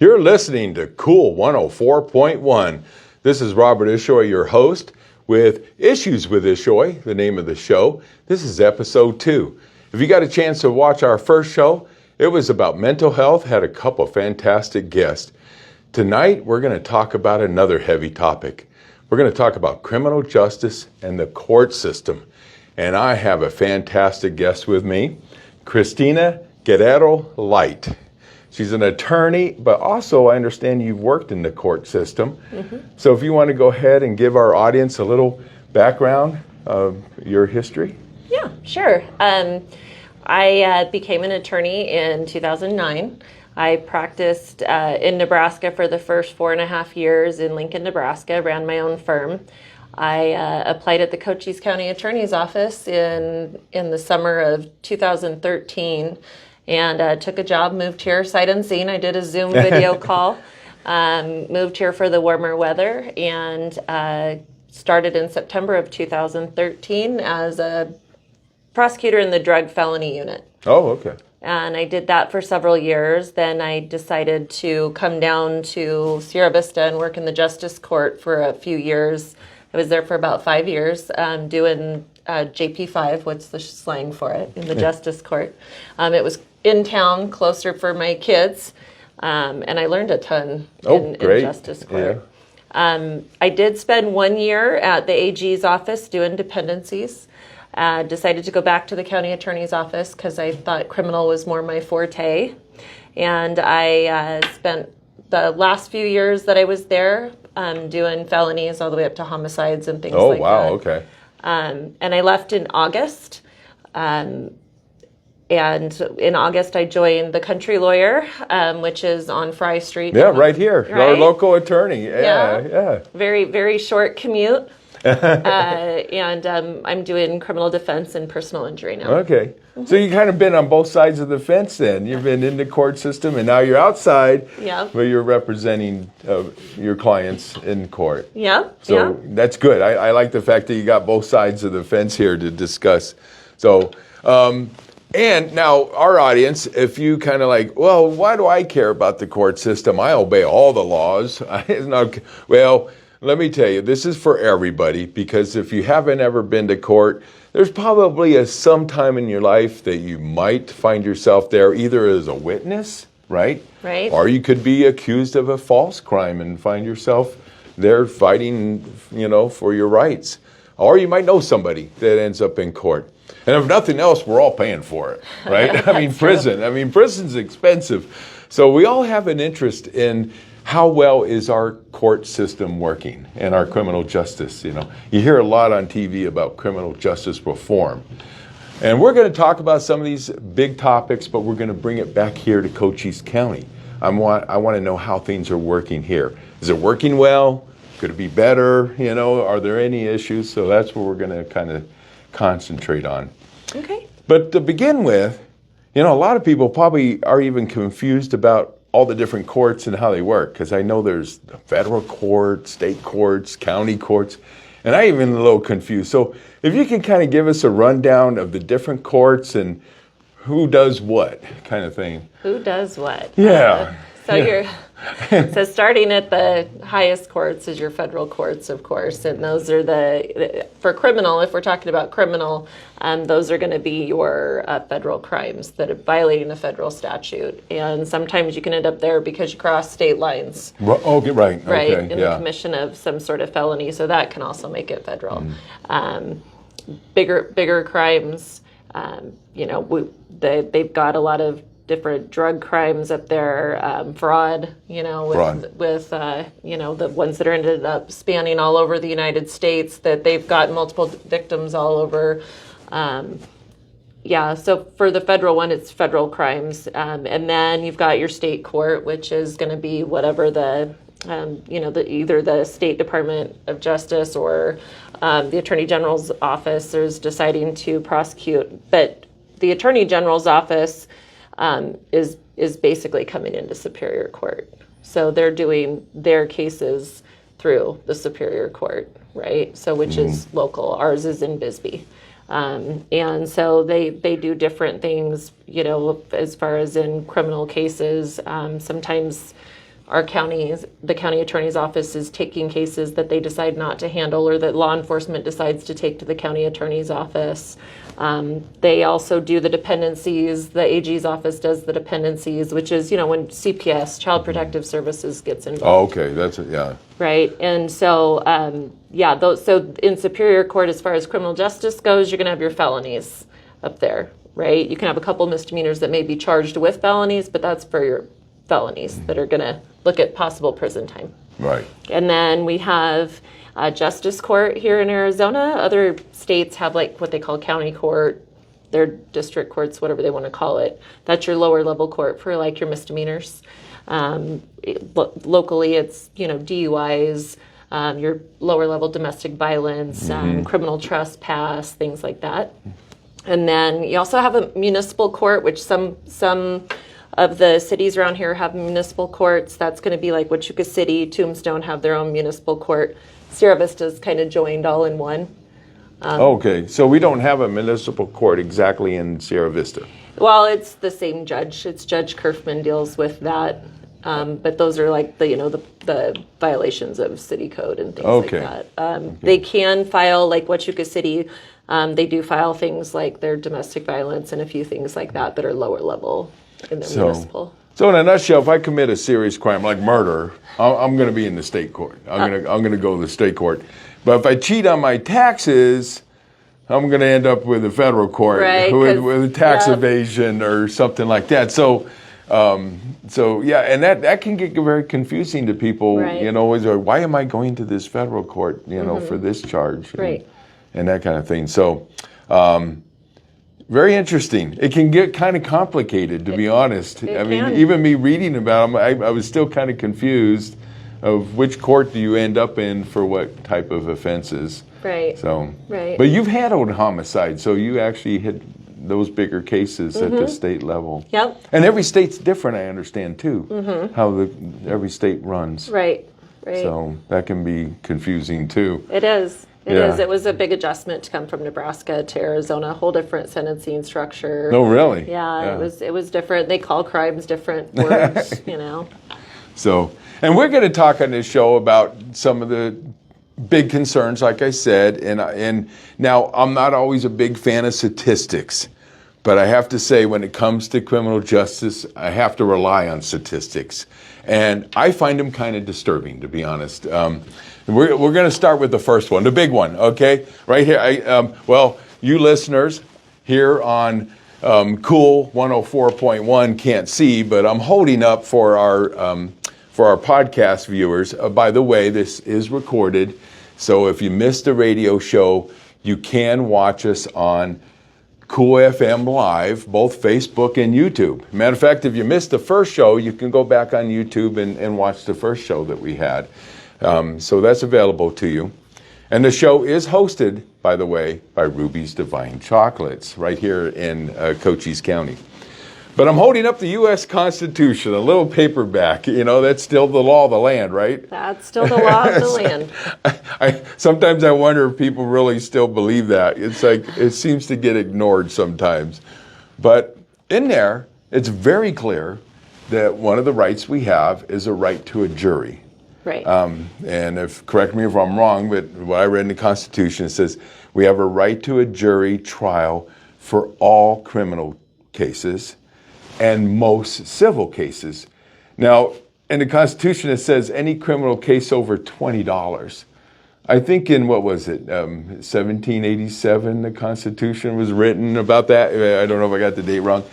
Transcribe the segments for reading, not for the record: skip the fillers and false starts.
You're listening to Cool 104.1. This is Robert Ishoy, your host, with Issues with Ishoy, the name of the show. This is episode 2. If you got a chance to watch our first show, it was about mental health, had a couple fantastic guests. Tonight, we're going to talk about another heavy topic. We're going to talk about criminal justice and the court system. And I have a fantastic guest with me, Kristina Guerrero Light. She's an attorney, but also I understand you've worked in the court system. Mm-hmm. So if you want to go ahead and give our audience a little background of your history. Yeah, sure. I became an attorney in 2009. I practiced in Nebraska for the first 4.5 years in Lincoln, Nebraska, ran my own firm. I applied at the Cochise County Attorney's Office in the summer of 2013. And took a job, moved here sight unseen. I did a Zoom video call, moved here for the warmer weather, and started in September of 2013 as a prosecutor in the drug felony unit. Oh, okay. And I did that for several years. Then I decided to come down to Sierra Vista and work in the Justice Court for a few years. I was there for about 5 years doing JP5, what's the slang for it, in the Justice Court. It was in town, closer for my kids, and I learned a ton in Justice Court. Yeah. I did spend 1 year at the AG's office doing dependencies. Decided to go back to the county attorney's office because I thought criminal was more my forte. And I spent the last few years that I was there doing felonies all the way up to homicides and things like that. Oh, wow, okay. And I left in August. And in August, I joined the Country Lawyer, which is on Fry Street. Yeah, right here. Right? Our local attorney. Yeah. Very, very short commute. And I'm doing criminal defense and personal injury now. Okay. Mm-hmm. So you kind of been on both sides of the fence then. You've been in the court system and now you're outside, but you're representing your clients in court. Yeah. So that's good. I like the fact that you got both sides of the fence here to discuss. So, and now our audience, if you kind of like, well, why do I care about the court system? I obey all the laws. Well, let me tell you, this is for everybody, because if you haven't ever been to court, there's probably some time in your life that you might find yourself there either as a witness, right? Right. Or you could be accused of a false crime and find yourself there fighting, for your rights. Or you might know somebody that ends up in court. And if nothing else, we're all paying for it, right? Prison's expensive. So we all have an interest in how well is our court system working and our criminal justice. You hear a lot on TV about criminal justice reform. And we're going to talk about some of these big topics, but we're going to bring it back here to Cochise County. I want to know how things are working here. Is it working well? Could it be better? Are there any issues? So that's what we're going to kind of concentrate on. Okay. But to begin with, a lot of people probably are even confused about all the different courts and how they work, because I know there's the federal court, state courts, county courts, and I'm even a little confused. So if you can kind of give us a rundown of the different courts and who does what kind of thing. Who does what? Yeah. So starting at the highest courts is your federal courts, of course, and those are for criminal, if we're talking about criminal, those are going to be your federal crimes that are violating a federal statute. And sometimes you can end up there because you cross state lines. Okay, right. Right, okay, in the commission of some sort of felony, so that can also make it federal. Bigger crimes, they've got a lot of different drug crimes up there, fraud, with the ones that are ended up spanning all over the United States, that they've got multiple victims all over. So for the federal one, it's federal crimes. And then you've got your state court, which is going to be whatever either the State Department of Justice or the Attorney General's office is deciding to prosecute. But the Attorney General's office is basically coming into Superior Court. So they're doing their cases through the Superior Court, right? So which is local. Ours is in Bisbee. And so they do different things, as far as in criminal cases. Sometimes the county attorney's office is taking cases that they decide not to handle or that law enforcement decides to take to the county attorney's office. They also do the dependencies. The AG's office does the dependencies, which is, when CPS, Child Protective Services, gets involved. Oh, okay, that's it, yeah. Right, and so, so in Superior Court, as far as criminal justice goes, you're going to have your felonies up there, right? You can have a couple misdemeanors that may be charged with felonies, but that's for your felonies that are going to look at possible prison time. Right. And then we have Justice Court here in Arizona. Other states have like what they call county court, their district courts, whatever they want to call it. That's your lower level court for like your misdemeanors. Locally, it's DUIs, your lower level domestic violence, criminal trespass, things like that. And then you also have a municipal court, which some of the cities around here have municipal courts. That's going to be like Wichita City, Tombstone have their own municipal court. Sierra Vista's kind of joined all in one. Okay, so we don't have a municipal court exactly in Sierra Vista. Well, it's the same judge. It's Judge Kerfman deals with that. But those are like the violations of city code and things like that. They can file like Wichita City. They do file things like their domestic violence and a few things like that are lower level in the municipal. So in a nutshell, if I commit a serious crime like murder, I'm going to be in the state court. I'm going to go to the state court. But if I cheat on my taxes, I'm going to end up with a federal court with tax evasion or something like that. So yeah, and that can get very confusing to people. Right. Always, why am I going to this federal court? For this charge, and that kind of thing. So. Very interesting. It can get kind of complicated, to be honest. I mean, even me reading about them, I was still kind of confused of which court do you end up in for what type of offenses. Right. So, right. But you've handled homicide, so you actually hit those bigger cases at the state level. Yep. And every state's different, I understand, too, how every state runs. Right. So that can be confusing, too. It is. It is. It was a big adjustment to come from Nebraska to Arizona, a whole different sentencing structure. Oh, really? Yeah. It was different. They call crimes different words, So, and we're going to talk on this show about some of the big concerns, like I said, and now I'm not always a big fan of statistics, but I have to say when it comes to criminal justice, I have to rely on statistics. And I find them kind of disturbing, to be honest. We're going to start with the first one, the big one, okay? Right here. You listeners here on Cool 104.1 can't see, but I'm holding up for our podcast viewers. By the way, this is recorded, so if you missed the radio show, you can watch us on Cool FM Live, both Facebook and YouTube. Matter of fact, if you missed the first show, you can go back on YouTube and watch the first show that we had. So that's available to you. And the show is hosted, by the way, by Ruby's Divine Chocolates right here in Cochise County. But I'm holding up the U.S. Constitution, a little paperback. That's still the law of the land, right? That's still the law of the land. Sometimes I wonder if people really still believe that. It's like it seems to get ignored sometimes. But in there, it's very clear that one of the rights we have is a right to a jury. Right. And correct me if I'm wrong, but what I read in the Constitution, it says we have a right to a jury trial for all criminal cases and most civil cases. Now, in the Constitution, it says any criminal case over $20. I think in, 1787, the Constitution was written about that. I don't know if I got the date wrong.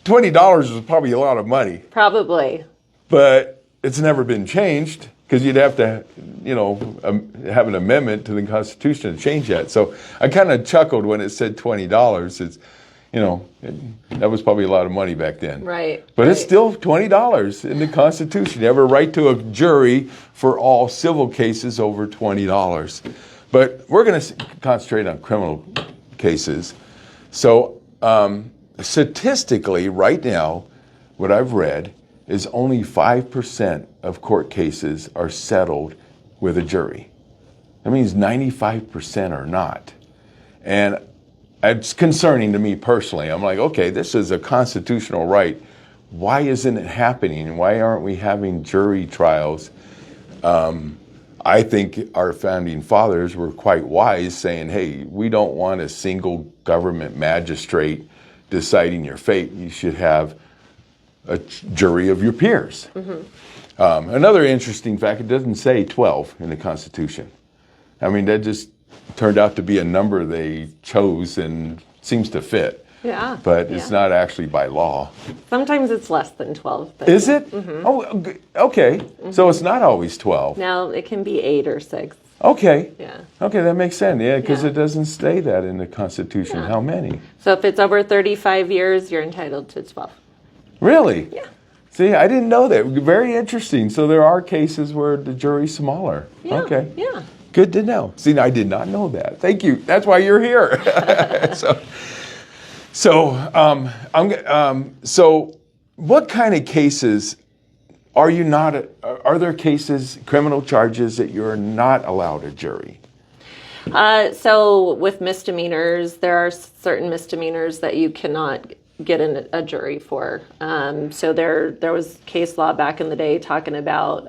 $20 was probably a lot of money. Probably. But it's never been changed because you'd have to, have an amendment to the Constitution to change that. So I kind of chuckled when it said $20. It's, that was probably a lot of money back then. Right. But it's still $20 in the Constitution. You have a right to a jury for all civil cases over $20. But we're going to concentrate on criminal cases. So statistically, right now, what I've read is only 5% of court cases are settled with a jury. That means 95% are not. And it's concerning to me personally. I'm like, okay, this is a constitutional right. why isn't it happening? Why aren't we having jury trials? I think our founding fathers were quite wise, saying, hey, we don't want a single government magistrate deciding your fate. You should have a jury of your peers. Another interesting fact, it doesn't say 12 in the Constitution. I mean, that just turned out to be a number they chose and seems to fit. Yeah. But it's not actually by law. Sometimes it's less than 12. But Is it? Oh, okay. So it's not always 12. now it can be 8 or 6. Okay. Yeah. Okay, that makes sense. Yeah, because Yeah. it doesn't say that in the Constitution. Yeah. How many? So if it's over 35 years, you're entitled to 12. Really? Yeah. See, I didn't know that. Very interesting. So there are cases where the jury's smaller. Yeah. Okay. Yeah. Good to know. See, I did not know that. Thank you. That's why you're here. So what kind of cases are you not? Are there cases, criminal charges that you're not allowed a jury? So with misdemeanors, there are certain misdemeanors that you cannot get in a jury for. So there was case law back in the day talking about,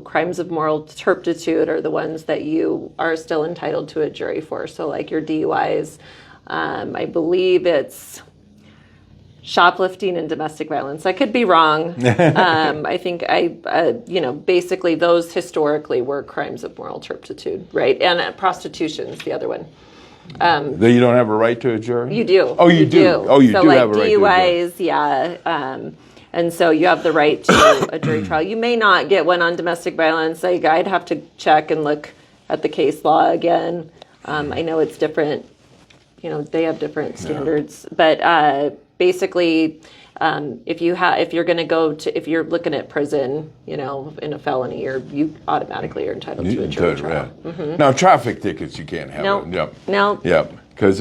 crimes of moral turpitude are the ones that you are still entitled to a jury for. So like your DUIs, I believe it's shoplifting and domestic violence. I could be wrong. I think basically those historically were crimes of moral turpitude, right? And prostitution is the other one. That you don't have a right to a jury? You do. Oh, you do. Oh, you so do like have a right to a jury. DUIs, yeah. And so you have the right to a jury trial. You may not get one on domestic violence. I'd have to check and look at the case law again. I know it's different. They have different standards, but basically, if you're going to if you're looking at prison, in a felony, you automatically are entitled to a jury trial. Now, traffic tickets you can't have. No. Yep. No. Yep.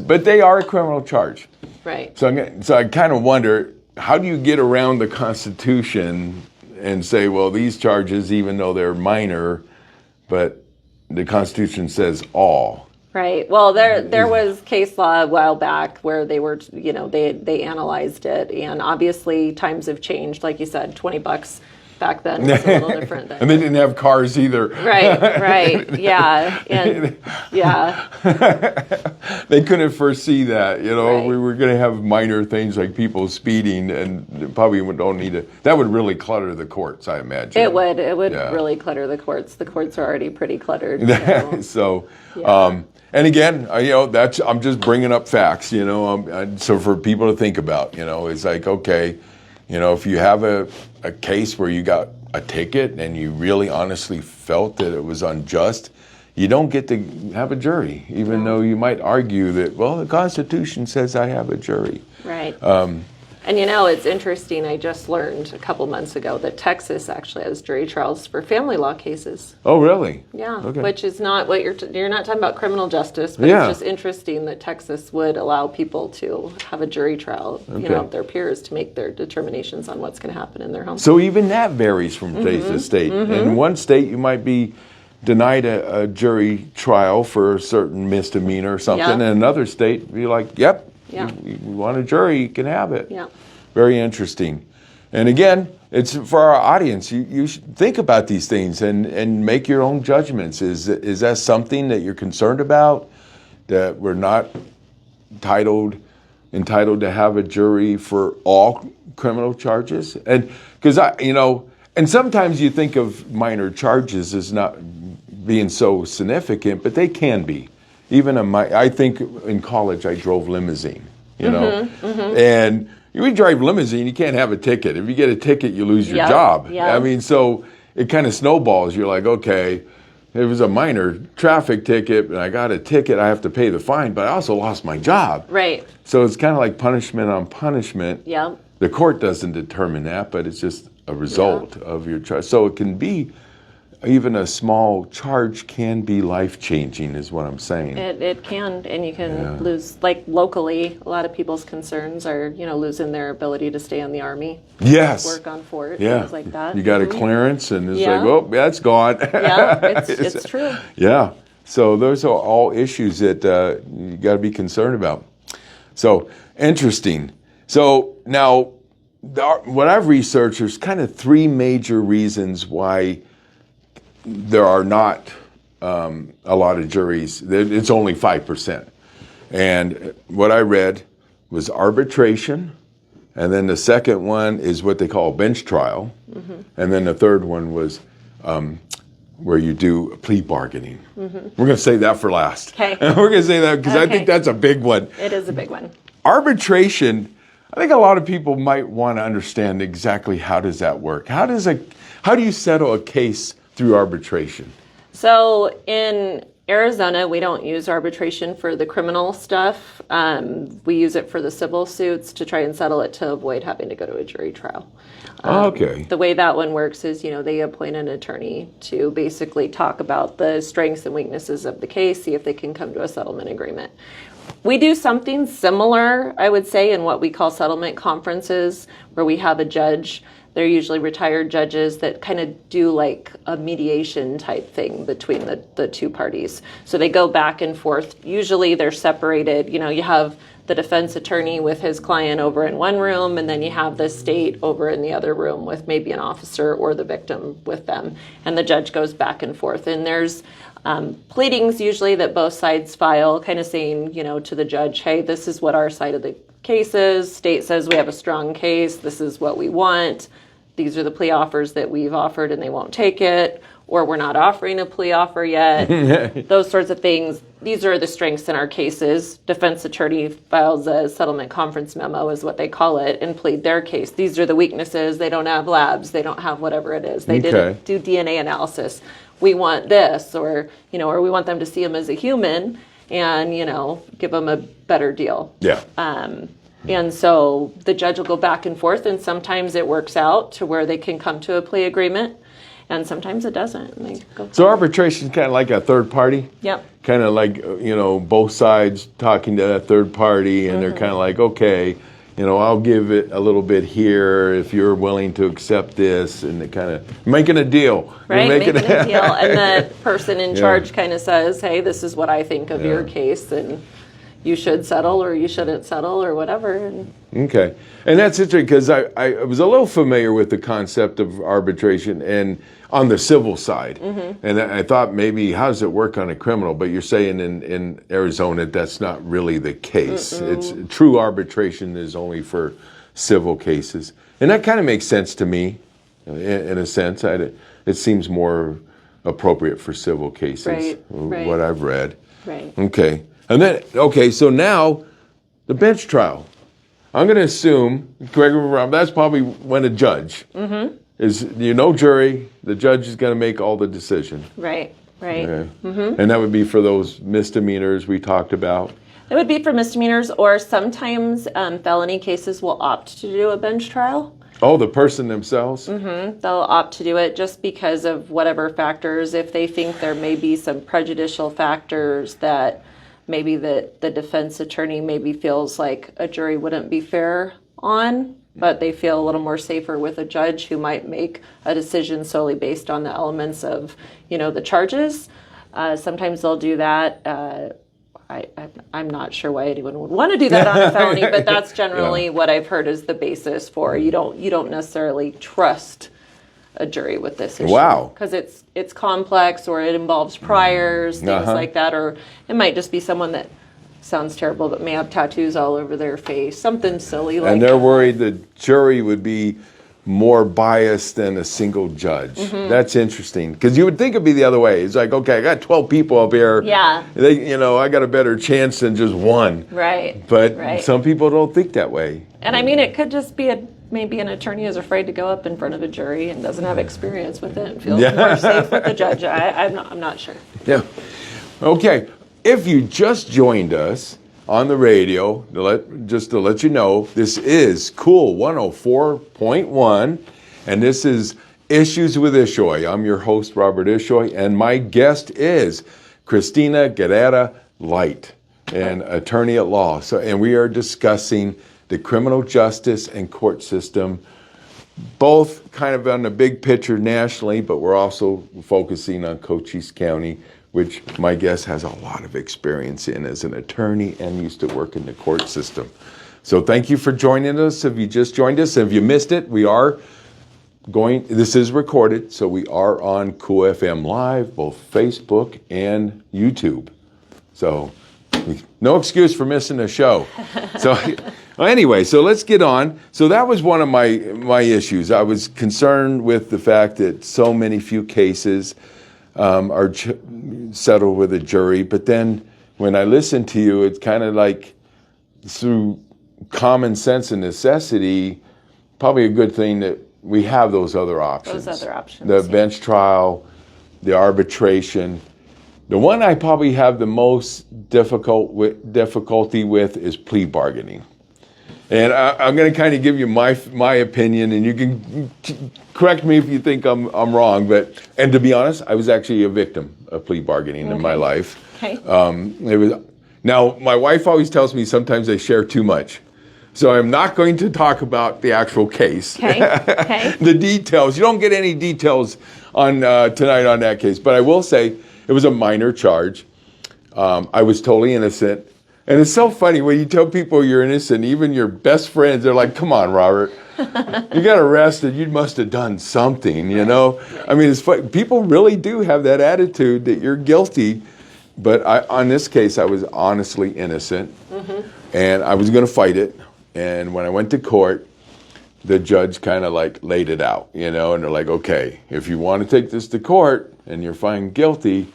But they are a criminal charge. Right. So I kind of wonder, how do you get around the Constitution and say, well, these charges, even though they're minor, but the Constitution says all. Right. Well, there was case law a while back where they were, they analyzed it, and obviously times have changed. Like you said, $20 back then was a little different. And they didn't have cars either. Right. Yeah. And yeah. They couldn't foresee that. Right. We were going to have minor things like people speeding, and probably don't need to. That would really clutter the courts, I imagine. It would. It would Yeah. really clutter the courts. The courts are already pretty cluttered. So, Yeah. and again, I'm just bringing up facts, so for people to think about, it's like, okay, if you have a case where you got a ticket and you really honestly felt that it was unjust, you don't get to have a jury, even though you might argue that, well, the Constitution says I have a jury. Right. And it's interesting. I just learned a couple months ago that Texas actually has jury trials for family law cases. Oh, really? Yeah, Okay. which is not what you're not talking about criminal justice, but Yeah. it's just interesting that Texas would allow people to have a jury trial, Okay. of their peers to make their determinations on what's going to happen in their home. So even that varies from state to state. In one state, you might be denied a jury trial for a certain misdemeanor or something. Yeah. In another state, you're like, yep, Yeah. you want a jury, you can have it. Yeah. Very interesting. And again, it's for our audience. You should think about these things and make your own judgments. Is that something that you're concerned about? That we're not entitled to have a jury for all criminal charges? And because and sometimes you think of minor charges as not being so significant, but they can be. Even I think in college I drove limousine, and you drive limousine, you can't have a ticket. If you get a ticket, you lose your Yep, job. yep. I mean, so it kind of snowballs. You're like, okay, it was a minor traffic ticket, and I got a ticket, I have to pay the fine, but I also lost my job. Right. So it's kind of like punishment on punishment. Yeah. The court doesn't determine that, but it's just a result of your charge. So it can be, even a small charge can be life-changing, is what I'm saying. It can, and you can lose, like locally, a lot of people's concerns are, losing their ability to stay in the Army. Yes. Work on fort, Yeah. things like that. You got a clearance, and it's Yeah. like, oh, that's gone. Yeah, it's true. Yeah. So those are all issues that you got to be concerned about. So interesting. So now, what I've researched, there's kind of three major reasons why there are not a lot of juries. It's only 5%. And what I read was arbitration, and then the second one is what they call a bench trial, and then the third one was where you do plea bargaining. We're going to say that for last. Okay. We're going to say that because I think that's a big one. It is a big one. Arbitration, I think a lot of people might want to understand exactly how does that work. How do you settle a case through arbitration? So in Arizona, we don't use arbitration for the criminal stuff. We use it for the civil suits to try and settle it to avoid having to go to a jury trial. Okay. The way that one works is, they appoint an attorney to basically talk about the strengths and weaknesses of the case, see if they can come to a settlement agreement. We do something similar, I would say, in what we call settlement conferences, where we have a judge. They're usually retired judges that kind of do like a mediation type thing between the two parties. So they go back and forth. Usually they're separated. You have the defense attorney with his client over in one room, and then you have the state over in the other room with maybe an officer or the victim with them. And the judge goes back and forth. And there's pleadings usually that both sides file, kind of saying, to the judge, hey, this is what our side of the case is. State says we have a strong case. This is what we want. These are the plea offers that we've offered and they won't take it, or we're not offering a plea offer yet. Those sorts of things. These are the strengths in our cases. Defense attorney files a settlement conference memo, is what they call it, and plead their case. These are the weaknesses. They don't have labs. They don't have whatever it is. They didn't do DNA analysis. We want this, or we want them to see him as a human and, give them a better deal. Yeah. And so the judge will go back and forth, and sometimes it works out to where they can come to a plea agreement, and sometimes it doesn't. And they go So arbitration is kind of like a third party? Yep. Kind of like, both sides talking to that third party, and they're kind of like, okay, I'll give it a little bit here if you're willing to accept this, and they kind of making a deal. Right, making a deal. And the person in charge kind of says, hey, this is what I think of your case, and you should settle or you shouldn't settle or whatever. And okay. And that's interesting because I was a little familiar with the concept of arbitration and on the civil side. And I thought maybe how does it work on a criminal? But you're saying in Arizona that's not really the case. It's true arbitration is only for civil cases. And that kind of makes sense to me in a sense. It seems more appropriate for civil cases, what I've read. Right. Okay. And then, so now the bench trial. I'm going to assume, correct me if I'm wrong, that's probably when a judge is, jury, the judge is going to make all the decision. Right. Okay. And that would be for those misdemeanors we talked about. It would be for misdemeanors, or sometimes felony cases will opt to do a bench trial. Oh, the person themselves? They'll opt to do it just because of whatever factors. If they think there may be some prejudicial factors that maybe the defense attorney maybe feels like a jury wouldn't be fair on, but they feel a little more safer with a judge who might make a decision solely based on the elements of, the charges. Sometimes they'll do that. I'm not sure why anyone would want to do that on a felony, but that's generally what I've heard is the basis for you don't necessarily trust a jury with this issue. Wow. Because it's complex, or it involves priors, things like that, or it might just be someone that sounds terrible but may have tattoos all over their face, something silly like that. And they're worried the jury would be more biased than a single judge. That's interesting, because you would think it'd be the other way. It's like, okay, I got 12 people up here. Yeah. I got a better chance than just one. Right. But some people don't think that way. And I mean, it could just be maybe an attorney is afraid to go up in front of a jury and doesn't have experience with it and feels more safe with the judge. I'm not sure. Yeah. Okay. If you just joined us on the radio, to let you know, this is Cool 104.1, and this is Issues with ISHOY. I'm your host, Robert Ishoy, and my guest is Kristina Guerrero Light, an attorney at law. And we are discussing the criminal justice and court system, both kind of on the big picture nationally, but we're also focusing on Cochise County, which my guest has a lot of experience in as an attorney and used to work in the court system. So thank you for joining us. If you just joined us, if you missed it, this is recorded, so we are on Cool FM Live, both Facebook and YouTube. So no excuse for missing a show. So well, anyway, so let's get on. So that was one of my issues. I was concerned with the fact that so few cases are settled with a jury. But then when I listen to you, it's kind of like through common sense and necessity, probably a good thing that we have those other options. Those other options. The bench trial, the arbitration. The one I probably have the most difficulty with is plea bargaining. And I'm going to kind of give you my opinion, and you can correct me if you think I'm wrong. And to be honest, I was actually a victim of plea bargaining in my life. Okay. Now, my wife always tells me sometimes I share too much. So I'm not going to talk about the actual case. Okay. The details. You don't get any details on tonight on that case. But I will say it was a minor charge. I was totally innocent. And it's so funny when you tell people you're innocent, even your best friends, they're like, come on, Robert. You got arrested. You must have done something, you know? I mean, it's funny. People really do have that attitude that you're guilty. But on this case, I was honestly innocent. Mm-hmm. And I was going to fight it. And when I went to court, the judge kind of like laid it out, you know, and they're like, okay, if you want to take this to court and you're found guilty,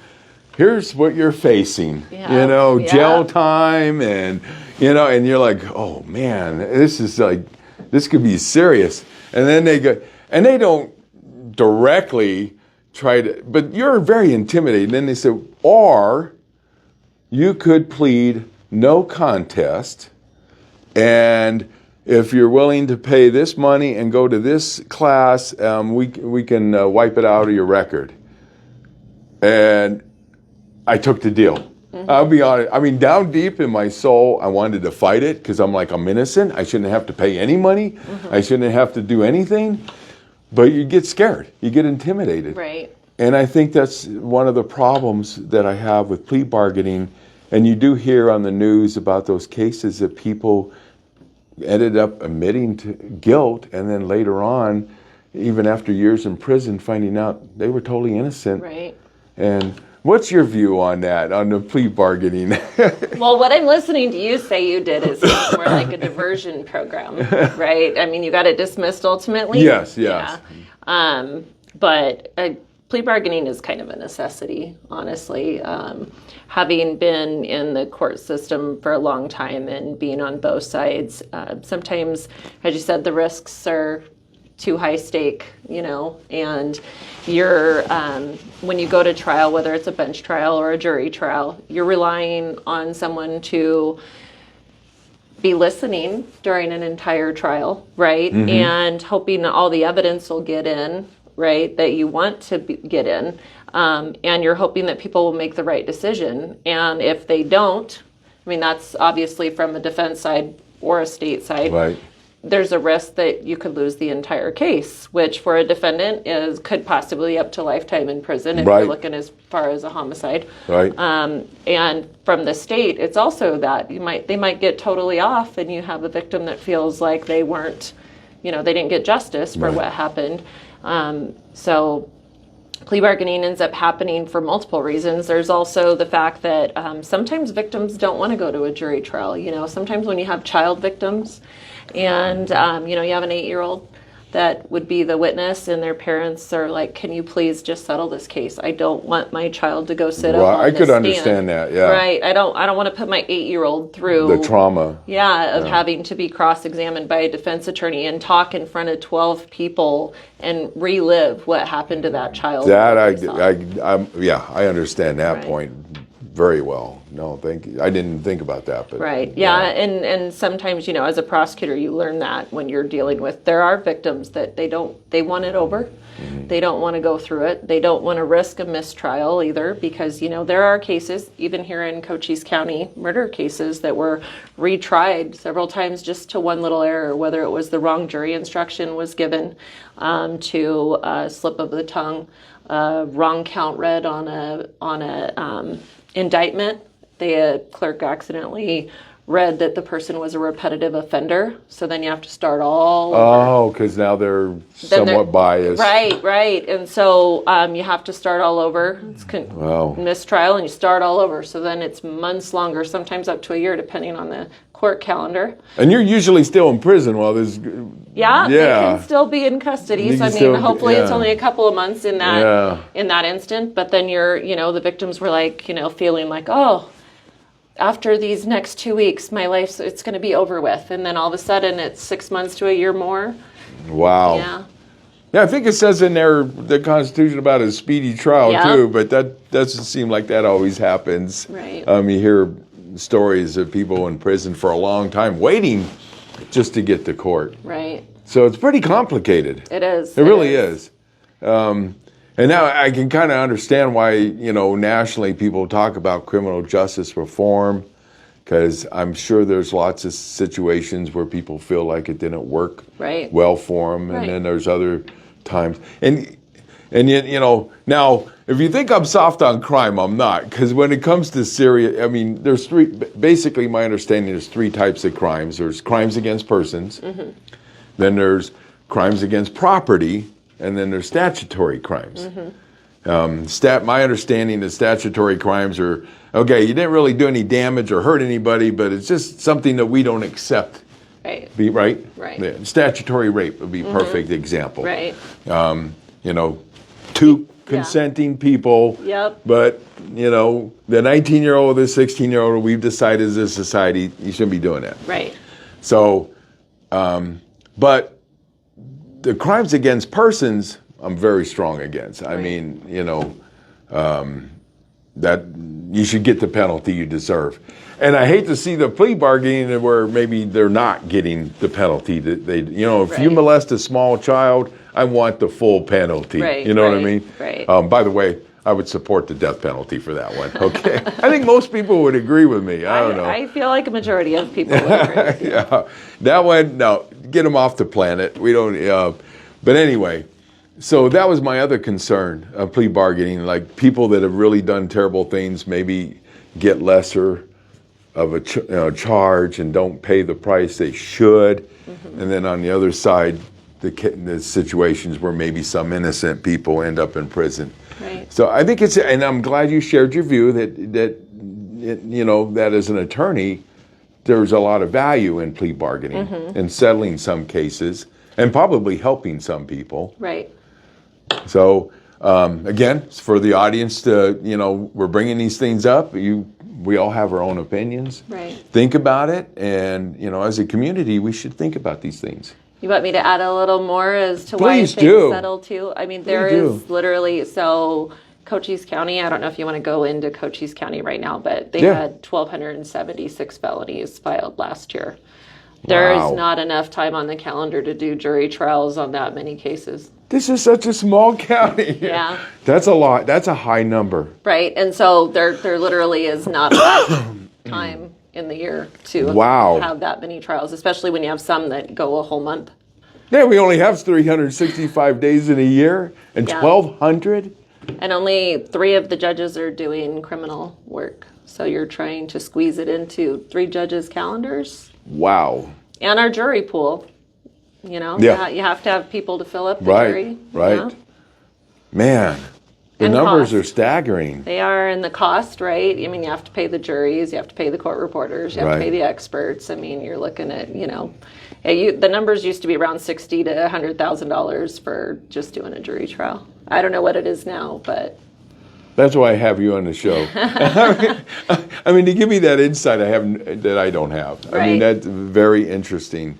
here's what you're facing, jail time and you're like, oh man, this could be serious. And then they don't directly try to, but you're very intimidating. Then they said, or you could plead no contest. And if you're willing to pay this money and go to this class, we can wipe it out of your record. And I took the deal. Mm-hmm. I'll be honest. I mean, down deep in my soul, I wanted to fight it because I'm innocent. I shouldn't have to pay any money. Mm-hmm. I shouldn't have to do anything. But you get scared. You get intimidated. Right. And I think that's one of the problems that I have with plea bargaining. And you do hear on the news about those cases that people ended up admitting to guilt, and then later on, even after years in prison, finding out they were totally innocent. Right. And what's your view on that, on the plea bargaining? Well, what I'm listening to you say you did is more like a diversion program, right? I mean, you got it dismissed ultimately. Yes. Yeah. But plea bargaining is kind of a necessity, honestly. Having been in the court system for a long time and being on both sides, sometimes, as you said, the risks are too high stake, and you're, when you go to trial, whether it's a bench trial or a jury trial, you're relying on someone to be listening during an entire trial, right? Mm-hmm. And hoping that all the evidence will get in, right, that you want to get in. And you're hoping that people will make the right decision. And if they don't, I mean, that's obviously from a defense side or a state side. Right. There's a risk that you could lose the entire case, which for a defendant could possibly up to lifetime in prison if you're looking as far as a homicide. Right. And from the state, it's also that they might get totally off, and you have a victim that feels like they weren't, they didn't get justice for what happened. So plea bargaining ends up happening for multiple reasons. There's also the fact that sometimes victims don't want to go to a jury trial. Sometimes when you have child victims and, you have an 8-year-old that would be the witness and their parents are like, can you please just settle this case? I don't want my child to go sit up on I this could stand. understand that, yeah. Right. I don't want to put my 8-year-old through the trauma. Yeah, of having to be cross-examined by a defense attorney and talk in front of 12 people and relive what happened to that child. That I understand that point very well. No, thank you. I didn't think about that, but right. Yeah, and sometimes, as a prosecutor, you learn that when you're dealing with, there are victims that they want it over. Mm-hmm. They don't want to go through it. They don't want to risk a mistrial either because, there are cases, even here in Cochise County, murder cases that were retried several times just to one little error, whether it was the wrong jury instruction was given, to a slip of the tongue, wrong count read on a indictment. The clerk accidentally read that the person was a repetitive offender. So then you have to start all over. Oh, because now they're somewhat biased. Right. And so you have to start all over. It's mistrial, and you start all over. So then it's months longer, sometimes up to a year, depending on the court calendar. And you're usually still in prison while this. Yeah, they can still be in custody. So I mean, hopefully it's only a couple of months in that instant. But then the victims were like, feeling like, oh, after these next 2 weeks, my life, it's going to be over with. And then all of a sudden it's 6 months to a year more. Wow. Yeah, I think it says in there, the Constitution, about a speedy trial too, but that doesn't seem like that always happens. Right. You hear stories of people in prison for a long time waiting just to get to court. Right. So it's pretty complicated. It is. It really is. And now I can kind of understand why, nationally people talk about criminal justice reform, because I'm sure there's lots of situations where people feel like it didn't work well for them, and then there's other times. And yet, now, if you think I'm soft on crime, I'm not, because when it comes to serious, I mean, there's basically my understanding is 3 types of crimes. There's crimes against persons, then there's crimes against property, and then there's statutory crimes. My understanding is statutory crimes are, okay, you didn't really do any damage or hurt anybody, but it's just something that we don't accept. Right. Right? Yeah. Statutory rape would be a perfect example. Right. 2 consenting people. Yep. But, the 19-year-old, the 16-year-old, we've decided as a society, you shouldn't be doing that. Right. So, but the crimes against persons, I'm very strong against. I mean, that you should get the penalty you deserve. And I hate to see the plea bargaining where maybe they're not getting the penalty that they, if you molest a small child, I want the full penalty. Right, you know what I mean? Right. By the way, I would support the death penalty for that one. Okay. I think most people would agree with me. I don't know. I feel like a majority of people would agree. Yeah. That one, no, get them off the planet. We don't, but anyway, so that was my other concern of plea bargaining. Like, people that have really done terrible things maybe get lesser of a charge and don't pay the price they should. And then on the other side, the situations where maybe some innocent people end up in prison. Right. So I think and I'm glad you shared your view that as an attorney, there's a lot of value in plea bargaining and settling some cases and probably helping some people. Right. So again, for the audience to, we're bringing these things up. We all have our own opinions. Right. Think about it, and as a community, we should think about these things. You want me to add a little more as to why things settle too? I mean, there is literally, so Cochise County, I don't know if you want to go into Cochise County right now, but they had 1,276 felonies filed last year. There is not enough time on the calendar to do jury trials on that many cases. This is such a small county. Yeah. That's a lot. That's a high number. Right. And so there literally is not enough time in the year to have that many trials, especially when you have some that go a whole month. Yeah, we only have 365 days in a year and 1,200. And only 3 of the judges are doing criminal work. So you're trying to squeeze it into 3 judges' calendars. Wow. And our jury pool. You have to have people to fill up the jury. Right. Man, the numbers are staggering. They are, and the cost, right? I mean, you have to pay the juries, you have to pay the court reporters, you have to pay the experts. I mean, you're looking at, the numbers used to be around $60,000 to $100,000 for just doing a jury trial. I don't know what it is now, but that's why I have you on the show. I mean, to give me that insight that I don't have. I mean, that's very interesting.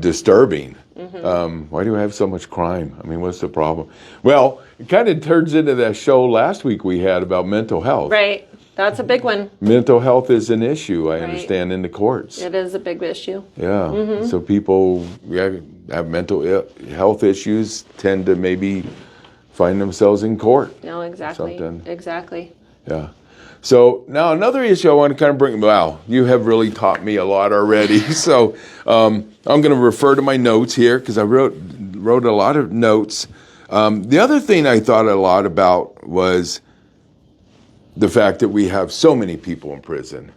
Disturbing. Why do we have so much crime? I mean, what's the problem? Well, it kind of turns into that show last week we had about mental health. Right. That's a big one. Mental health is an issue, I understand, in the courts. It is a big issue. Yeah. So people have mental health issues tend to maybe find themselves in court. No, exactly. Exactly. Yeah. So now another issue I want to kind of bring, you have really taught me a lot already. So I'm going to refer to my notes here because I wrote a lot of notes. The other thing I thought a lot about was the fact that we have so many people in prison.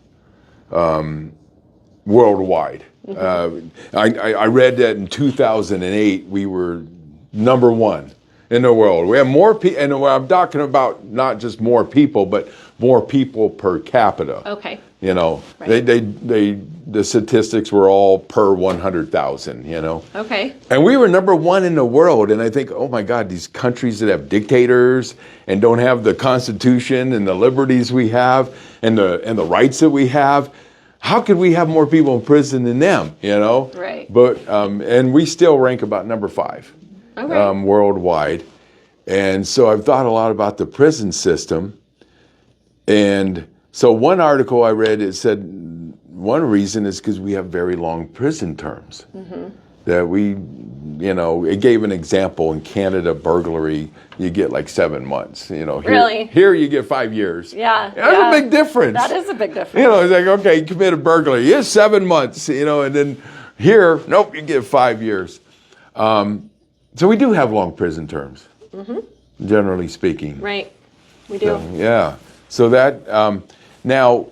worldwide. I read that in 2008 we were number one in the world. We have more people, and I'm talking about not just more people, but more people per capita. Okay. You know, Right. the statistics were all per 100,000. You know. Okay. And we were number one in the world. And I think, oh my God, these countries that have dictators and don't have the Constitution and the liberties we have and the rights that we have, how could we have more people in prison than them? You know. Right. But and we still rank about number 5. Okay. Worldwide. And so I've thought a lot about the prison system. And so one article I read, it said one reason is because we have very long prison terms. That we, you know, it gave an example in Canada, burglary, you get like 7 months. You know, Really? Here you get 5 years. Yeah. That's a big difference. That is a big difference. You know, it's like, okay, you commit a burglary, it's 7 months, you know, and then here, nope, you get 5 years. So we do have long prison terms, generally speaking. Right. We do. Yeah. So that, now,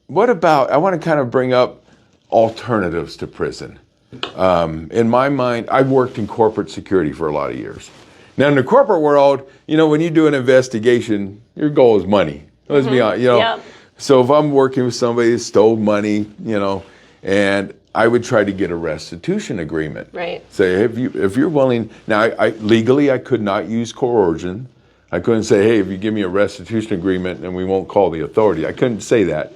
what about, I want to kind of bring up alternatives to prison. In my mind, I've worked in corporate security for a lot of years. Now, in the corporate world, you know, when you do an investigation, your goal is money. Let's be honest, you know. Yeah. So if I'm working with somebody that stole money, you know, and I would try to get a restitution agreement. Right. Say, if you're willing, now I legally I could not use coercion. I couldn't say, hey, if you give me a restitution agreement, then we won't call the authority. I couldn't say that.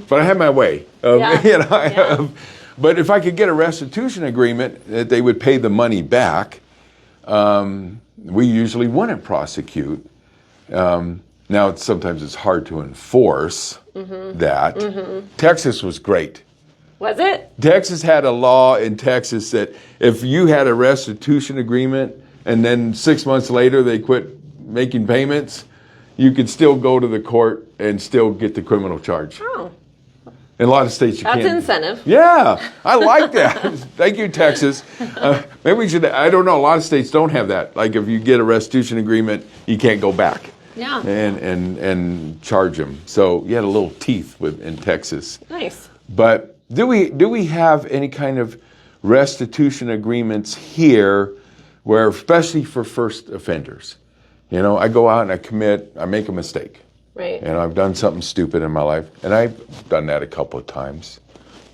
But I had my way. Yeah. You know, but if I could get a restitution agreement that they would pay the money back, we usually wouldn't prosecute. Now, sometimes it's hard to enforce that. Texas was great. Was it? Texas had a law in Texas that if you had a restitution agreement and then 6 months later they quit making payments, you could still go to the court and still get the criminal charge. Oh. In a lot of states, you That's can't. incentive. Yeah, I like that. Thank you, Texas. Maybe we should, I don't know, a lot of states don't have that. Like if you get a restitution agreement, you can't go back. Yeah. And charge them. So you had a little teeth in Texas. Nice. But do we have any kind of restitution agreements here where, especially for first offenders? You know, I go out and I make a mistake. Right. And I've done something stupid in my life. And I've done that a couple of times,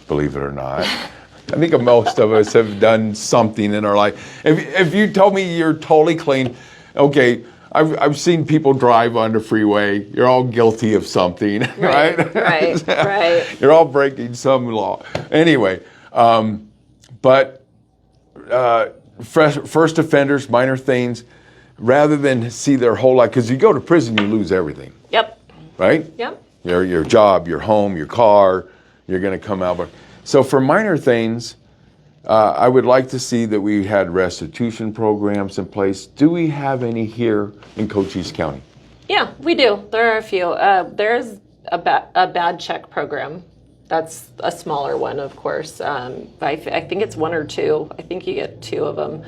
believe it or not. I think most of us have done something in our life. If you told me you're totally clean, okay, I've seen people drive on the freeway. You're all guilty of something, right? Right. You're all breaking some law. Anyway, but first offenders, minor things, rather than see their whole life, because you go to prison, you lose everything. Yep. Right? Yep. Your job, your home, your car, you're going to come out. But so for minor things, I would like to see that we had restitution programs in place. Do we have any here in Cochise County? Yeah, we do. There are a few. There's a bad check program. That's a smaller one, of course. I think it's 1 or 2. I think you get 2 of them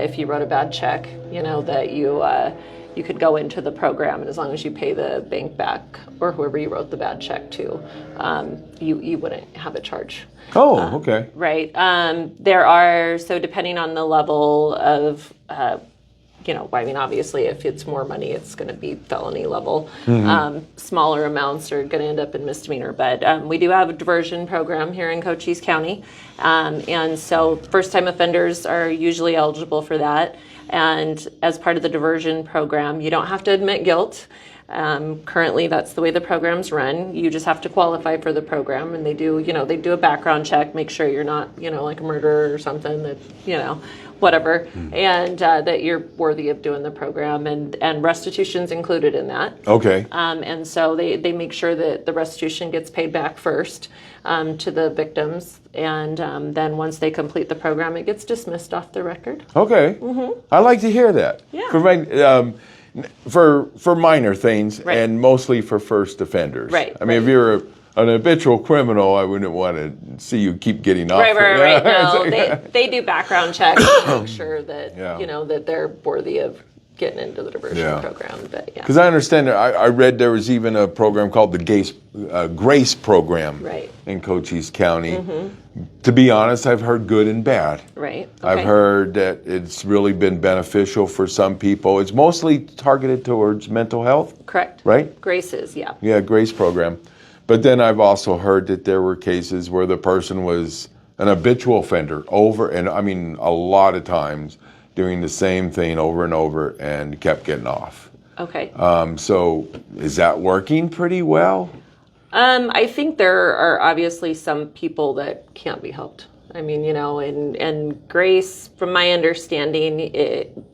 if you wrote a bad check. You know that you could go into the program, and as long as you pay the bank back or whoever you wrote the bad check to, you wouldn't have a charge. Oh, okay. Right. There are, so depending on the level of, I mean, obviously, if it's more money, it's going to be felony level. Smaller amounts are going to end up in misdemeanor. But we do have a diversion program here in Cochise County. And so first-time offenders are usually eligible for that. And as part of the diversion program, you don't have to admit guilt. Currently, that's the way the program's run. You just have to qualify for the program, and they do a background check, make sure you're not, like a murderer or something that, whatever, and that you're worthy of doing the program, and restitution's included in that. Okay. And so they make sure that the restitution gets paid back first to the victims, and then once they complete the program, it gets dismissed off the record. Okay. I like to hear that. Yeah. For minor things, Right. and mostly for first offenders. Right, I mean, if you're an habitual criminal, I wouldn't want to see you keep getting off. Right. No, they do background checks to make sure that Yeah. that they're worthy of getting into the diversion program. But yeah. Because I understand, I read there was even a program called the Grace program in Cochise County. To be honest, I've heard good and bad. Right. Okay. I've heard that it's really been beneficial for some people. It's mostly targeted towards mental health. Correct. Right? Grace is, yeah. Yeah, Grace program. But then I've also heard that there were cases where the person was an habitual offender a lot of times doing the same thing over and over and kept getting off. Okay. So is that working pretty well? I think there are obviously some people that can't be helped. I mean, and Grace, from my understanding,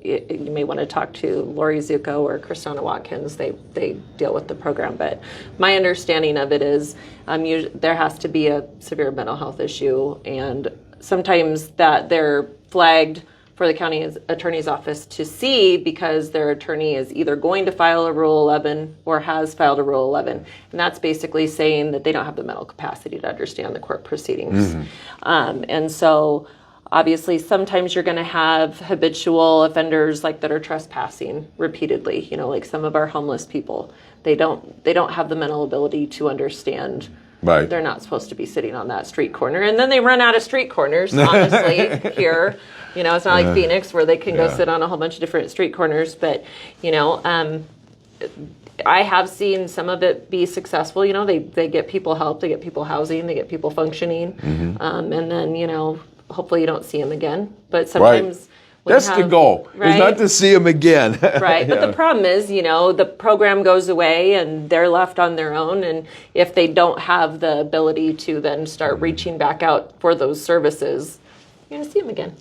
you may want to talk to Lori Zucco or Kristina Watkins. They deal with the program, but my understanding of it is there has to be a severe mental health issue, and sometimes that they're flagged for the county attorney's office to see because their attorney is either going to file a Rule 11 or has filed a Rule 11. And that's basically saying that they don't have the mental capacity to understand the court proceedings. And so obviously sometimes you're going to have habitual offenders like that are trespassing repeatedly, like some of our homeless people. They don't have the mental ability to understand. Right. They're not supposed to be sitting on that street corner. And then they run out of street corners, honestly, here. It's not like Phoenix where they can go sit on a whole bunch of different street corners. But, I have seen some of it be successful. They get people help, they get people housing, they get people functioning. And then, hopefully you don't see them again. But sometimes... That's the goal, is not to see them again. Right, but the problem is, the program goes away and they're left on their own. And if they don't have the ability to then start reaching back out for those services, you're going to see them again.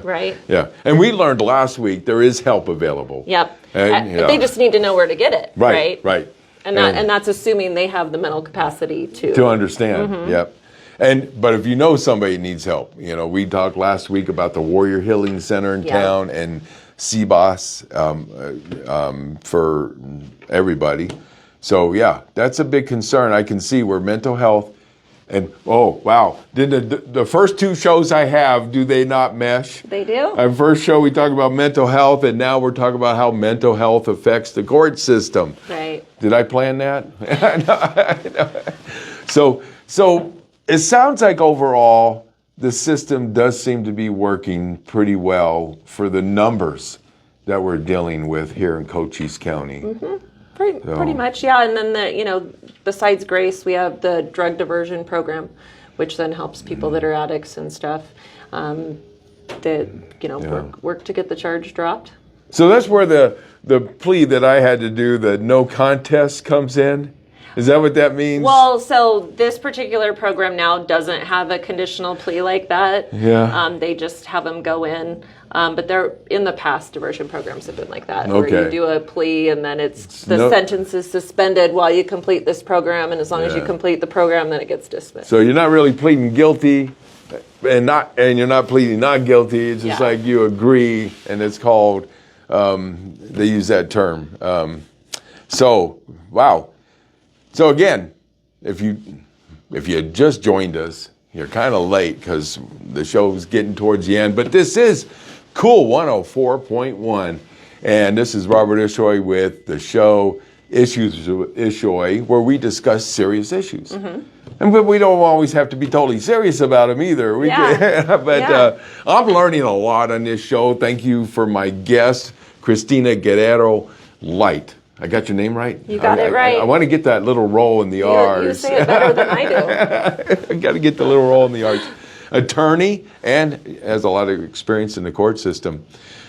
Right? Yeah. And we learned last week there is help available. Yep. But they just need to know where to get it. Right. And that's assuming they have the mental capacity to understand. Yep. But if you know somebody needs help, we talked last week about the Warrior Healing Center in town and CBOS for everybody. So that's a big concern. I can see where mental health and did the first two shows I have, do they not mesh? They do. Our first show we talked about mental health, and now we're talking about how mental health affects the court system. Right. Did I plan that? So it sounds like overall the system does seem to be working pretty well for the numbers that we're dealing with here in Cochise County. Pretty much, yeah. And then besides Grace, we have the drug diversion program, which then helps people that are addicts and stuff. Work to get the charge dropped. So that's where the plea that I had to do, the no contest, comes in. Is that what that means? Well, so this particular program now doesn't have a conditional plea like that. Yeah. They just have them go in. But they're in the past diversion programs have been like that, where you do a plea and then the sentence is suspended while you complete this program, and as long as you complete the program, then it gets dismissed. So you're not really pleading guilty, and you're not pleading not guilty. It's just like you agree, and it's called. They use that term. Wow. So again, if you had just joined us, you're kind of late because the show's getting towards the end. But this is Cool 104.1, and this is Robert Ishoy with the show Issues with Ishoy, where we discuss serious issues. But we don't always have to be totally serious about them either. I'm learning a lot on this show. Thank you for my guest, Kristina Guerrero Light. I got your name right? You got it right. I want to get that little roll in the R's. You say it better than I do. I got to get the little roll in the R's. Attorney and has a lot of experience in the court system.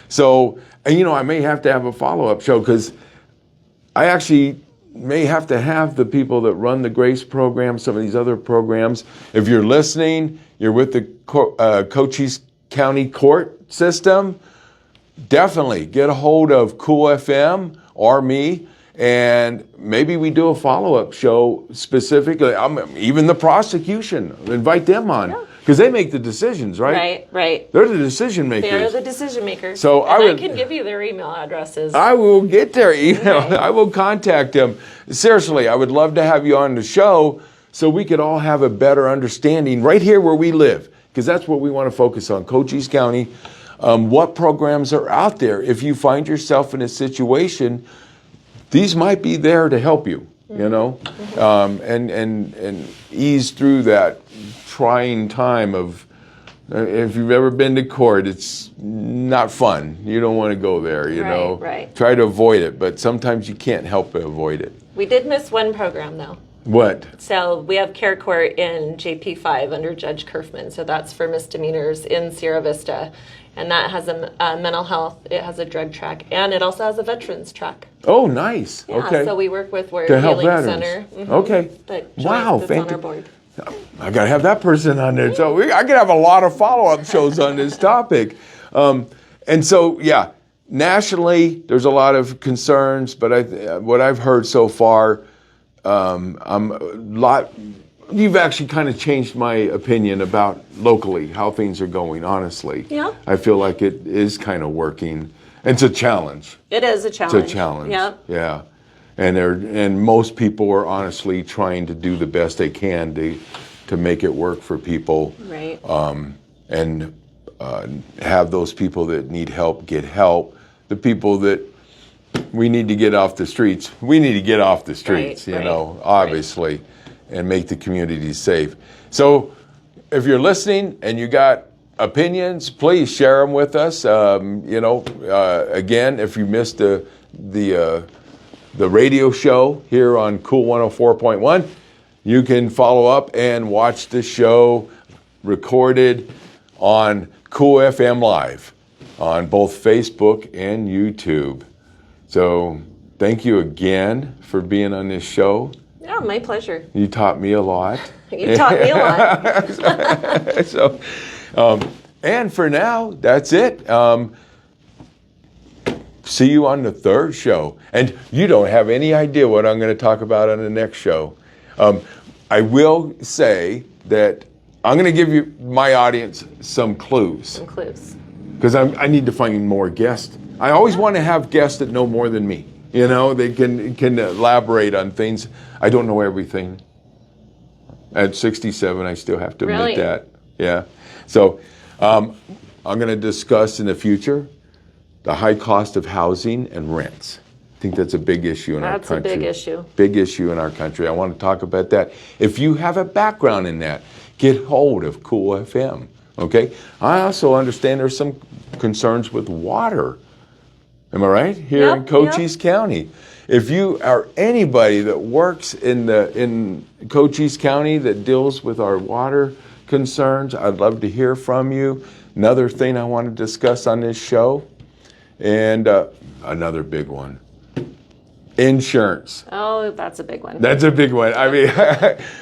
So, I may have to have a follow-up show because I actually may have to have the people that run the Grace program, some of these other programs. If you're listening, you're with the Cochise County court system, definitely get a hold of Cool FM or me, and maybe we do a follow-up show specifically. Even the prosecution, invite them on, because they make the decisions, right? Right. They're the decision makers. They're the decision makers. So I can give you their email addresses. I will get their email. Okay. I will contact them. Seriously, I would love to have you on the show so we could all have a better understanding right here where we live, because that's what we want to focus on, Cochise County. what programs are out there. If you find yourself in a situation, these might be there to help you, you know, and ease through that trying time of, if you've ever been to court, it's not fun. You don't want to go there, you know. Right. Try to avoid it, but sometimes you can't help but avoid it. We did miss one program, though. What? So we have care court in JP5 under Judge Kerfman. So that's for misdemeanors in Sierra Vista. And that has a mental health, it has a drug track, and it also has a veterans track. Oh, nice. Yeah, Okay. so we work with Warrior To help Healing veterans. Center. Okay. Wow, That's on our board. I got to have that person on there. So I could have a lot of follow-up shows on this topic. And so, yeah, nationally, there's a lot of concerns, but what I've heard so far, you've actually kind of changed my opinion about locally how things are going, honestly. Yeah. I feel like it is kind of working. It's a challenge. It is a challenge. It's a challenge. Yeah. Yeah. And most people are honestly trying to do the best they can to make it work for people. Right. And have those people that need help get help. The people that we need to get off the streets, we need to get off the streets, you know, obviously, and make the communities safe. So if you're listening and you got opinions, please share them with us. Again, if you missed the radio show here on Cool 104.1, you can follow up and watch the show recorded on Cool FM Live on both Facebook and YouTube. So thank you again for being on this show. Yeah, my pleasure. You taught me a lot. You taught me a lot. So, and for now, that's it. See you on the third show. And you don't have any idea what I'm going to talk about on the next show. I will say that I'm going to give you, my audience, some clues. Some clues. Because I need to find more guests. I always want to have guests that know more than me. You know, they can elaborate on things. I don't know everything. At 67, I still have to admit that. Yeah. So I'm going to discuss in the future the high cost of housing and rents. I think that's a big issue in our country. That's a big issue. Big issue in our country. I want to talk about that. If you have a background in that, get hold of Cool FM. Okay? I also understand there's some concerns with water. Am I right? Here in Cochise County. If you are anybody that works in Cochise County that deals with our water concerns, I'd love to hear from you. Another thing I want to discuss on this show, and another big one, insurance. Oh, that's a big one. That's a big one. I mean,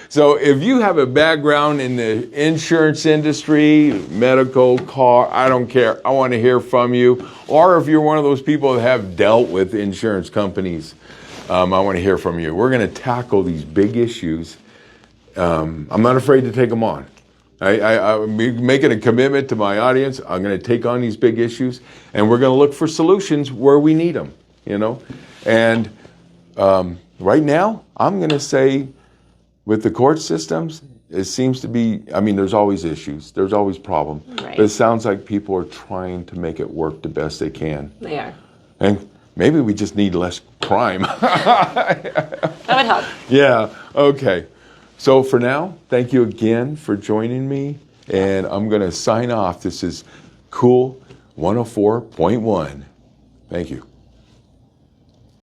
so if you have a background in the insurance industry, medical, car, I don't care. I want to hear from you. Or if you're one of those people that have dealt with insurance companies, I want to hear from you. We're going to tackle these big issues. I'm not afraid to take them on. I'm making a commitment to my audience. I'm going to take on these big issues, and we're going to look for solutions where we need them, you know. And right now, I'm going to say with the court systems, it seems to be, I mean, there's always issues. There's always problems. Right. But it sounds like people are trying to make it work the best they can. They are. And maybe we just need less crime. That would help. Yeah, okay. So for now, thank you again for joining me. And I'm going to sign off. This is Cool 104.1. Thank you.